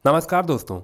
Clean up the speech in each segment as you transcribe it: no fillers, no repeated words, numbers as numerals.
नमस्कार दोस्तों।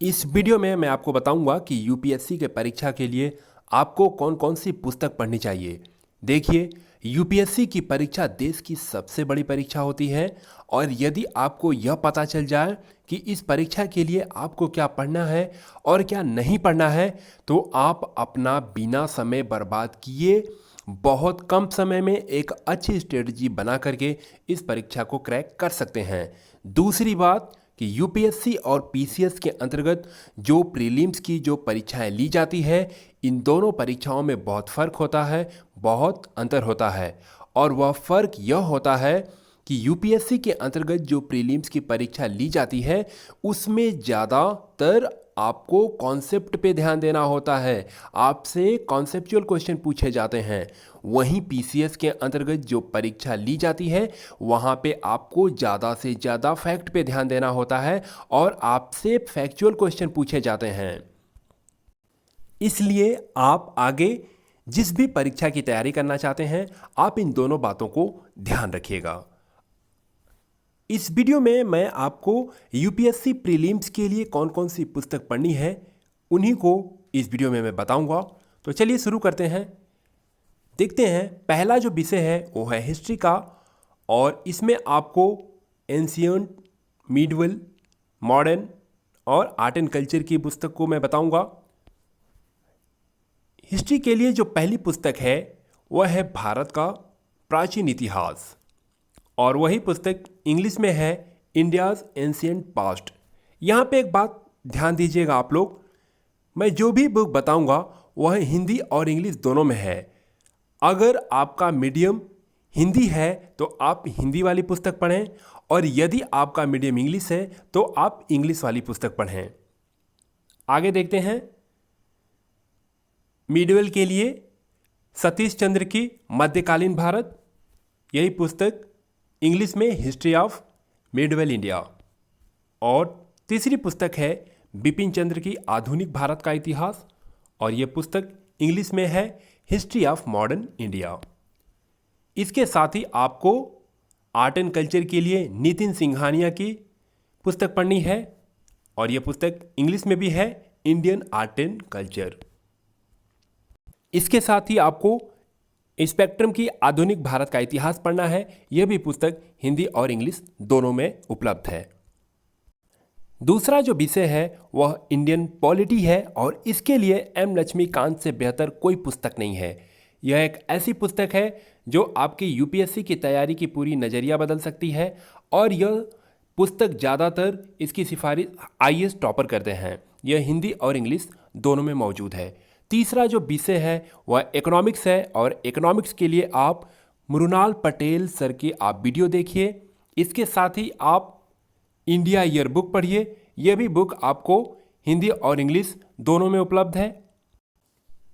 इस वीडियो में मैं आपको बताऊंगा कि यूपीएससी के परीक्षा के लिए आपको कौन कौन सी पुस्तक पढ़नी चाहिए। देखिए, यूपीएससी की परीक्षा देश की सबसे बड़ी परीक्षा होती है और यदि आपको यह पता चल जाए कि इस परीक्षा के लिए आपको क्या पढ़ना है और क्या नहीं पढ़ना है, तो आप अपना बिना समय बर्बाद किए बहुत कम समय में एक अच्छी स्ट्रेटजी बना करके इस परीक्षा को क्रैक कर सकते हैं। दूसरी बात कि यूपीएससी और पीसीएस के अंतर्गत जो प्रीलिम्स की जो परीक्षाएं ली जाती है, इन दोनों परीक्षाओं में बहुत फ़र्क होता है, बहुत अंतर होता है। और वह फ़र्क यह होता है कि यूपीएससी के अंतर्गत जो प्रीलिम्स की परीक्षा ली जाती है, उसमें ज़्यादातर आपको कॉन्सेप्ट पे ध्यान देना होता है, आपसे कॉन्सेप्चुअल क्वेश्चन पूछे जाते हैं। वहीं पीसीएस के अंतर्गत जो परीक्षा ली जाती है, वहाँ पे आपको ज़्यादा से ज़्यादा फैक्ट पे ध्यान देना होता है और आपसे फैक्चुअल क्वेश्चन पूछे जाते हैं। इसलिए आप आगे जिस भी परीक्षा की तैयारी करना चाहते हैं, आप इन दोनों बातों को ध्यान रखिएगा। इस वीडियो में मैं आपको यूपीएससी प्रीलिम्स के लिए कौन कौन सी पुस्तक पढ़नी है, उन्हीं को इस वीडियो में मैं बताऊंगा। तो चलिए शुरू करते हैं। देखते हैं, पहला जो विषय है वो है हिस्ट्री का, और इसमें आपको एंशियंट, मिडवल, मॉडर्न और आर्ट एंड कल्चर की पुस्तक को मैं बताऊंगा। हिस्ट्री के लिए जो पहली पुस्तक है वह है भारत का प्राचीन इतिहास, और वही पुस्तक इंग्लिश में है इंडियाज़ एंशियंट पास्ट। यहाँ पे एक बात ध्यान दीजिएगा आप लोग, मैं जो भी बुक बताऊंगा वह हिंदी और इंग्लिश दोनों में है। अगर आपका मीडियम हिंदी है तो आप हिंदी वाली पुस्तक पढ़ें, और यदि आपका मीडियम इंग्लिश है तो आप इंग्लिश वाली पुस्तक पढ़ें। आगे देखते हैं, मिडवल के लिए सतीश चंद्र की मध्यकालीन भारत, यही पुस्तक इंग्लिश में हिस्ट्री ऑफ मिडवल इंडिया। और तीसरी पुस्तक है बिपिन चंद्र की आधुनिक भारत का इतिहास, और यह पुस्तक इंग्लिश में है हिस्ट्री ऑफ मॉडर्न इंडिया। इसके साथ ही आपको आर्ट एंड कल्चर के लिए नितिन सिंघानिया की पुस्तक पढ़नी है, और यह पुस्तक इंग्लिश में भी है इंडियन आर्ट एंड कल्चर। इसके साथ ही आपको स्पेक्ट्रम की आधुनिक भारत का इतिहास पढ़ना है, यह भी पुस्तक हिंदी और इंग्लिश दोनों में उपलब्ध है। दूसरा जो विषय है वह इंडियन पॉलिटी है, और इसके लिए एम लक्ष्मीकांत से बेहतर कोई पुस्तक नहीं है। यह एक ऐसी पुस्तक है जो आपकी यूपीएससी की तैयारी की पूरी नज़रिया बदल सकती है, और यह पुस्तक ज़्यादातर इसकी सिफारिश आईएएस टॉपर करते हैं। यह हिंदी और इंग्लिश दोनों में मौजूद है। तीसरा जो विषय है वह इकोनॉमिक्स है, और इकोनॉमिक्स के लिए आप मृणाल पटेल सर की आप वीडियो देखिए। इसके साथ ही आप इंडिया ईयर बुक पढ़िए, यह भी बुक आपको हिंदी और इंग्लिश दोनों में उपलब्ध है।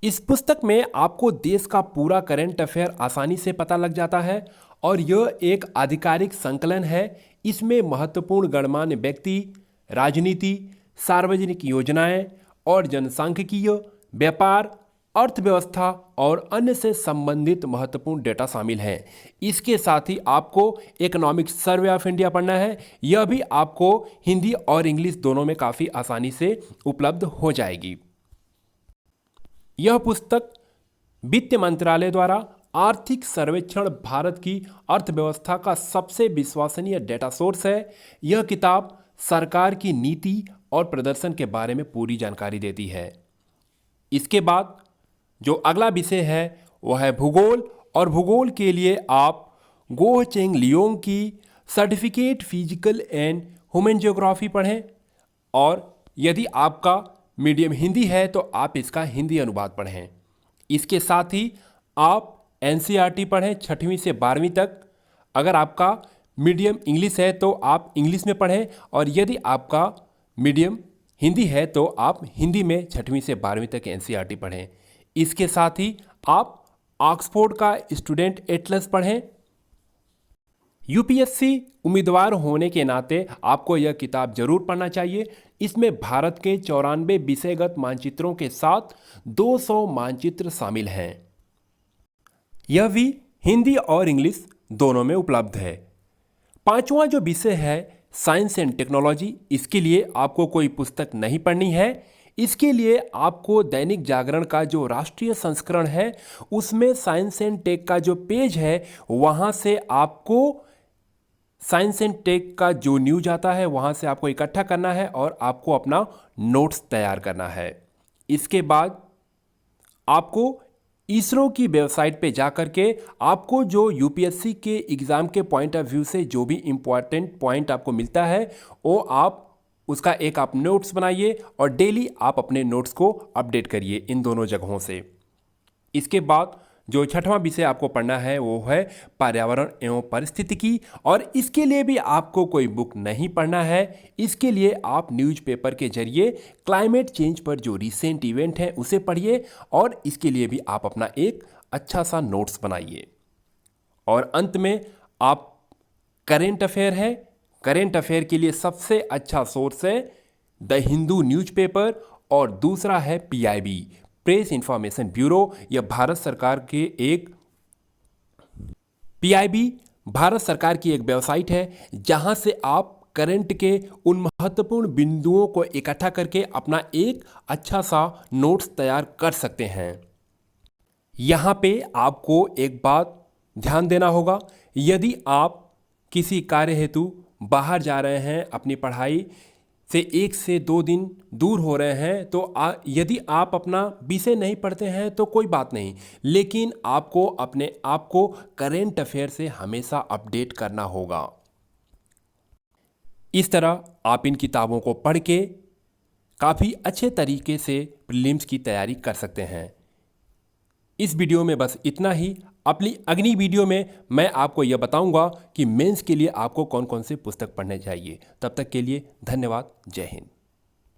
इस पुस्तक में आपको देश का पूरा करंट अफेयर आसानी से पता लग जाता है, और यह एक आधिकारिक संकलन है। इसमें महत्वपूर्ण गणमान्य व्यक्ति, राजनीति, सार्वजनिक योजनाएं और जनसांख्यिकीय, व्यापार, अर्थव्यवस्था और अन्य से संबंधित महत्वपूर्ण डेटा शामिल हैं। इसके साथ ही आपको इकोनॉमिक सर्वे ऑफ इंडिया पढ़ना है, यह भी आपको हिंदी और इंग्लिश दोनों में काफ़ी आसानी से उपलब्ध हो जाएगी। यह पुस्तक वित्त मंत्रालय द्वारा आर्थिक सर्वेक्षण भारत की अर्थव्यवस्था का सबसे विश्वसनीय डेटा सोर्स है। यह किताब सरकार की नीति और प्रदर्शन के बारे में पूरी जानकारी देती है। इसके बाद जो अगला विषय है वह है भूगोल, और भूगोल के लिए आप गोह चेंग लियोंग की certificate physical and human geography पढ़ें, और यदि आपका मीडियम हिंदी है तो आप इसका हिंदी अनुवाद पढ़ें। इसके साथ ही आप एनसीईआरटी पढ़ें 6वीं से 12वीं तक। अगर आपका मीडियम इंग्लिश है तो आप इंग्लिश में पढ़ें, और यदि आपका मीडियम हिंदी है तो आप हिंदी में 6वीं से 12वीं तक एनसीईआरटी पढ़ें। इसके साथ ही आप ऑक्सफोर्ड का स्टूडेंट एटलस पढ़ें। यूपीएससी उम्मीदवार होने के नाते आपको यह किताब जरूर पढ़ना चाहिए। इसमें भारत के 94 विषयगत मानचित्रों के साथ 200 मानचित्र शामिल हैं। यह भी हिंदी और इंग्लिश दोनों में उपलब्ध है। पांचवा जो विषय है साइंस एंड टेक्नोलॉजी, इसके लिए आपको कोई पुस्तक नहीं पढ़नी है। इसके लिए आपको दैनिक जागरण का जो राष्ट्रीय संस्करण है उसमें साइंस एंड टेक का जो पेज है वहाँ से आपको साइंस एंड टेक का जो न्यूज आता है वहाँ से आपको इकट्ठा करना है और आपको अपना नोट्स तैयार करना है। इसके बाद आपको इसरो की वेबसाइट पे जा कर के आपको जो यूपीएससी के एग्ज़ाम के पॉइंट ऑफ व्यू से जो भी इम्पॉर्टेंट पॉइंट आपको मिलता है वो आप उसका एक आप नोट्स बनाइए और डेली आप अपने नोट्स को अपडेट करिए इन दोनों जगहों से। इसके बाद जो छठवां विषय आपको पढ़ना है वो है पर्यावरण एवं परिस्थितिकी, और इसके लिए भी आपको कोई बुक नहीं पढ़ना है। इसके लिए आप न्यूज़पेपर के जरिए क्लाइमेट चेंज पर जो रिसेंट इवेंट है उसे पढ़िए और इसके लिए भी आप अपना एक अच्छा सा नोट्स बनाइए। और अंत में आप करेंट अफेयर है, करेंट अफेयर के लिए सबसे अच्छा सोर्स है द हिंदू न्यूज़पेपर और दूसरा है पीआईबी, प्रेस इंफॉर्मेशन ब्यूरो। यह भारत सरकार के एक पीआईबी भारत सरकार की एक वेबसाइट है जहां से आप करंट के उन महत्वपूर्ण बिंदुओं को इकट्ठा करके अपना एक अच्छा सा नोट्स तैयार कर सकते हैं। यहाँ पे आपको एक बात ध्यान देना होगा, यदि आप किसी कार्य हेतु बाहर जा रहे हैं, अपनी पढ़ाई से 1 से 2 दिन दूर हो रहे हैं, तो यदि आप अपना विषय नहीं पढ़ते हैं तो कोई बात नहीं, लेकिन आपको अपने आप को करेंट अफेयर से हमेशा अपडेट करना होगा। इस तरह आप इन किताबों को पढ़ के काफ़ी अच्छे तरीके से प्रीलिम्स की तैयारी कर सकते हैं। इस वीडियो में बस इतना ही। अपनी अगली वीडियो में मैं आपको यह बताऊंगा कि मेंस के लिए आपको कौन कौन से पुस्तक पढ़ने चाहिए। तब तक के लिए धन्यवाद। जय हिंद।